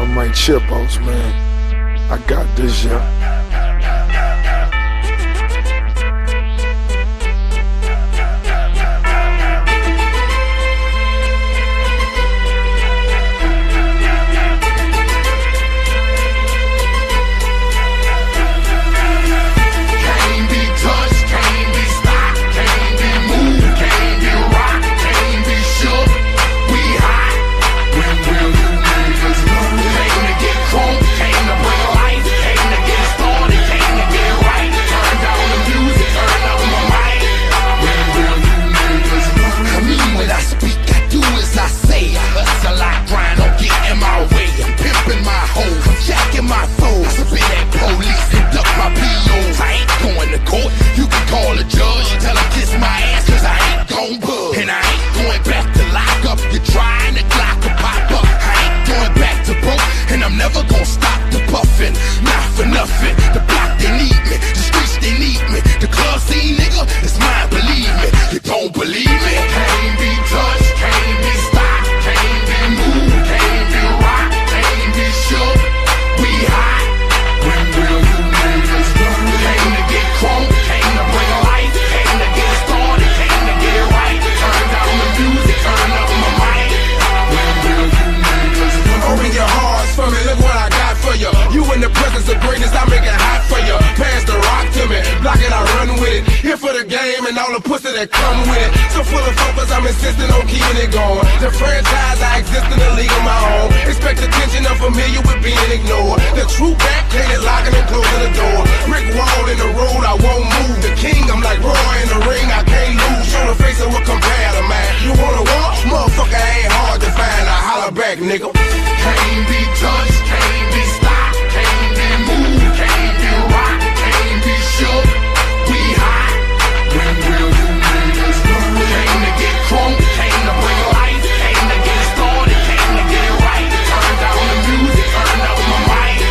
On my chipos, man. I got this, yeah. And all the pussy that come with it. So full of focus, I'm insisting on keeping it going. The franchise, I exist in a league of my own. Expect attention, I'm familiar with being ignored. The true back, painted, locking and closing the door. Brick wall in the road, I won't move. The king, I'm like Roy in the ring, I can't lose. Show the face of what compare to man. You wanna walk? Motherfucker ain't hard to find. I holler back, nigga. Can't be touched, can't be stopped, can't be moved, can't be rocked, can't be shook. We hot. When will you niggas learn? Came to get crunk, came to bring life, came to get started, came to get it right. Turned down the music, turned up my mic.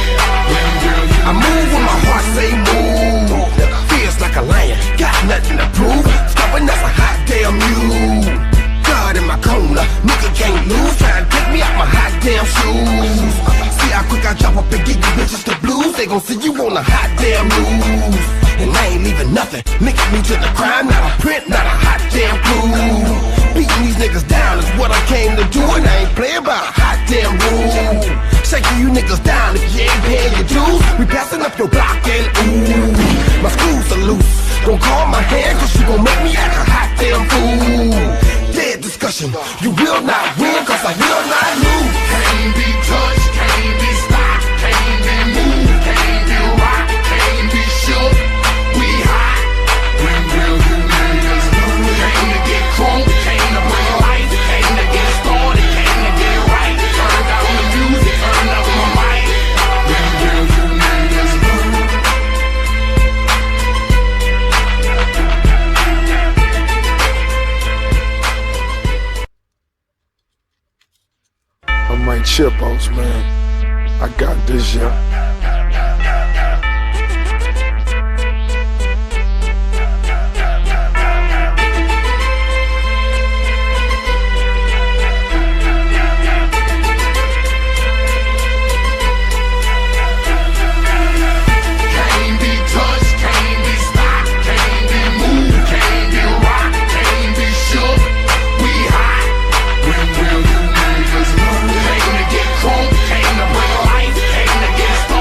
When will you I move when my heart say move. Feels like a lion, got nothing to prove. Stopping that's a hot damn mule. God in my corner, nigga can't lose. Trying to take me out my hot damn shoes. See how quick I drop up and give you bitches the blues. They gon' see you on the hot damn news. And I ain't leaving nothing, linking me to the crime. Not a print, not a hot damn clue. Beating these niggas down is what I came to do. And I ain't playing by a hot damn rule. Shaking you niggas down if you ain't paying your dues. We passing up your block and ooh, my screws are loose. Don't call my hand cause you gon' make me act a hot damn fool. Dead discussion, you will not win cause I will not lose. can't be touched, can't be stopped, can't be moved, can't be rocked, can't be shook. We hot. When will you niggas learn? Came to get crunk, came to bring life, came to get started, came to get it right. Turned down the music, turned up my mic. When will you niggas learn? On my chipos, man. I got this, yeah. Can't be touched, can't be stopped, can't be moved, can't be rocked, can't be shook. We hot. When will you niggas learn? Came to get crunk, came to bring life, came to get started.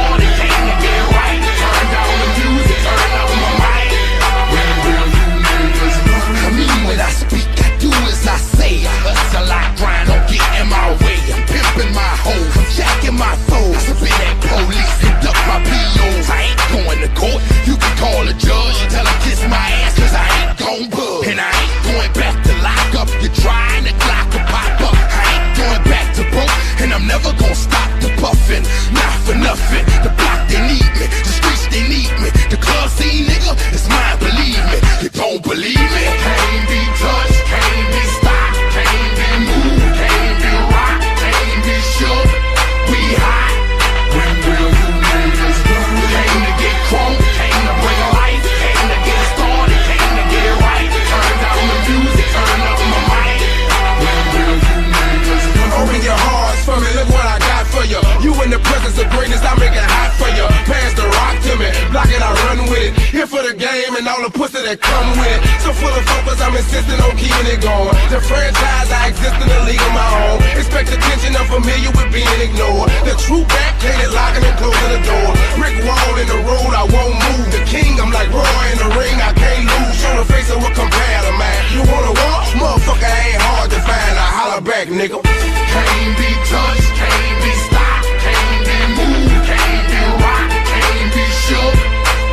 for the game and all the pussy that come with it. So full of focus, I'm insisting on keeping it going. The franchise, I exist in a league of my own. Expect attention, I'm familiar with being ignored. The true back, painted, locking and closing the door. Brick wall in the road, I won't move. The king, I'm like Roy in the ring, I can't lose. Show the face of what compare to man. You wanna walk? Motherfucker ain't hard to find. I holler back, nigga. Can't be touched, can't be stopped, can't be moved, can't be rocked, can't be shook.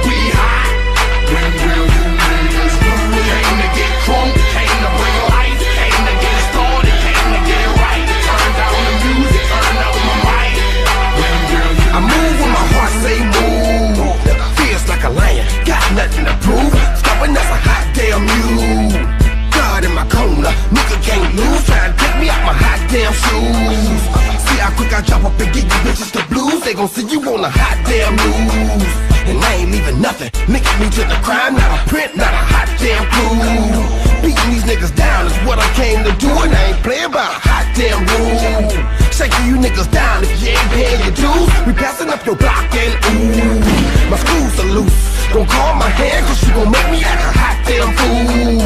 We hot. When will you niggas learn? Came to get crunk, came to bring life, came to get started, came to get right. Turn down the music, turn up my mic. When will you I move when my heart say move. Feels like a lion, got nothing to prove. Stopping that's a hot damn mule. God in my corner, nigga can't lose. Trying to take me out my hot damn shoes. See how quick I drop up and get you bitches the blues. They gon' see you on the hot damn news. And I ain't leaving nothing, linking me to the crime. Not a print, not a hot damn clue. Beating these niggas down is what I came to do. And I ain't playing by a hot damn rule. Shaking you niggas down if you ain't paying your dues. We passing up your block and ooh, my screws are loose. Don't call my hand cause you gon' make me act a hot damn fool.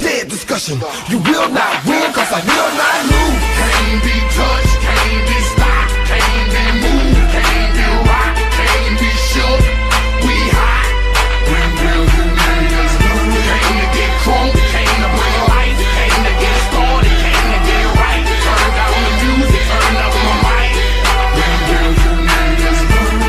Dead discussion, you will not win cause I will not lose. can't be touched, can't be stopped, can't be moved, can't be rocked, can't be shook. We hot. When will you niggas learn? Came to get crunk, came to bring life, came to get started, came to get right. Turn down the music, turn up my mic. When will you niggas learn?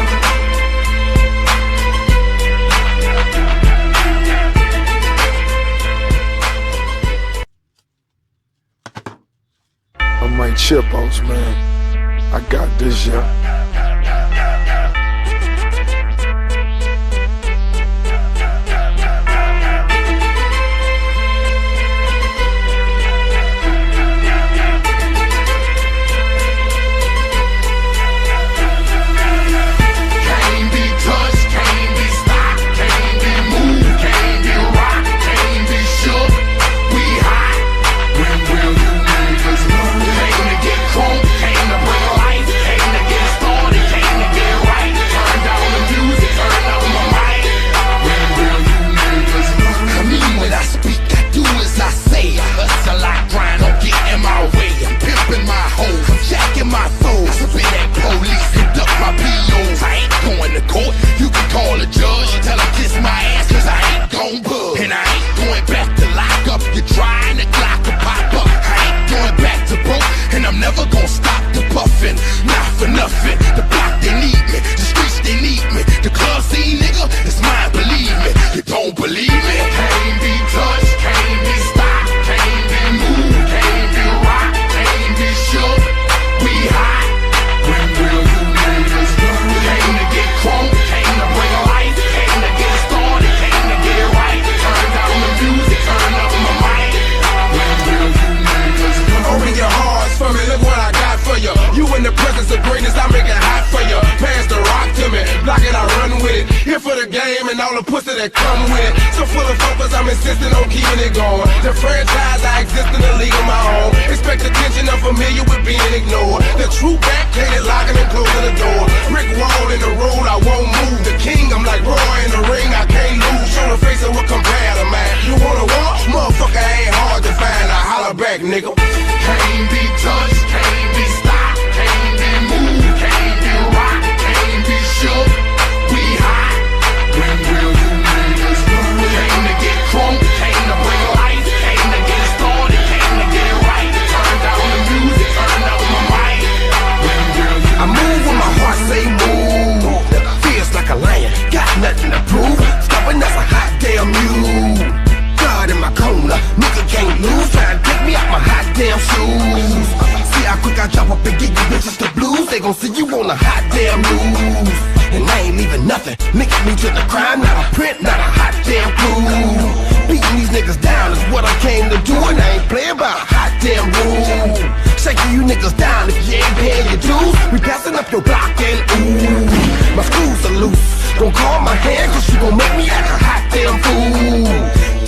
I'm like Chipos, man. I got this, yeah. Can't be touched, can't be stopped, can't be moved, can't be rocked, can't be shook. We hot. When will you niggas learn? Came to get crunk, came to bring life, came to get started, came to get right. Turn down the music, turn up my mic. When will you niggas learn? I mean when I speak, I do as I say. I hustle, I grind, don't get in my way. I'm pimping my hoes, I'm jacking my foes. I spit at police and duck my POs. I ain't going to court, you can call a judge. Tell him kiss my ass cause I ain't gon' budge. And I ain't going back to lock up, you're trying to Glock or pop up. I ain't going back to broke, and I'm never gon' stop the puffin'. Not for nothing, the block they need me, the streets they need me. The club scene nigga, it's mine, believe me. You don't believe me? Can't be touched, can't be stopped, can't be moved, can't be rocked, can't be shook. We hot. When will you niggas learn? Came to get crunk, came to bring life, came to get started, came to get right. Turn down the music, turn up my mic. When will you niggas learn? Open your hearts for me, look what I got for you. You in the presence of greatness, I make it hot for you. Pass the rock to me, block it, I run with it. Here for the game and all the pussy that come with it. So full of focus, I'm insisting on keeping it going. The franchise, I exist in a league of my own. Expect attention, I'm familiar with being ignored. The true back, painted, locking and closing the door. Brick wall in the road, I won't move. The king, I'm like Roy in the ring, I can't lose. Show the face of what compare to man. You wanna walk? Motherfucker ain't hard to find. I holler back, nigga. Can't be touched, can't be stopped, can't be moved, can't be rocked, can't be shook. We hot. When will you niggas learn? Came to get crunk, came to bring life, came to get started, came to get right. Turn down the music, turn up my mic. When will you I move when my heart say move. Feels like a lion, got nothing to prove. Stopping that's a hot damn mule. God in my corner, nigga can't lose. Trying to take me out my hot damn shoes. See how quick I drop up and get you bitches the blues. They gon' see you on the hot damn news. And I ain't leaving nothing, linking me to the crime. Not a print, not a hot damn clue. Beating these niggas down is what I came to do. And I ain't playing by a hot damn rule. Shaking you niggas down if you ain't paying your dues. We passing up your block and ooh, my screws are loose. Don't call my hand cause you gon' make me act a hot damn fool.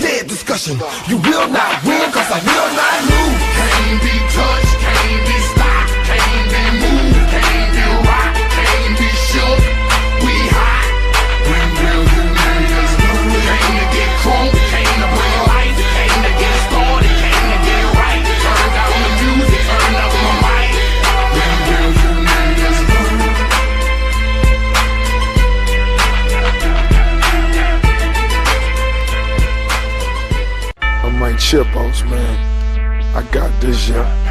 Dead discussion, you will not win cause I will not lose. can't be touched, can't be stopped, can't be moved, can't be rocked, can't be shook. We hot. When will you niggas learn? bounce, man. I got this, yeah.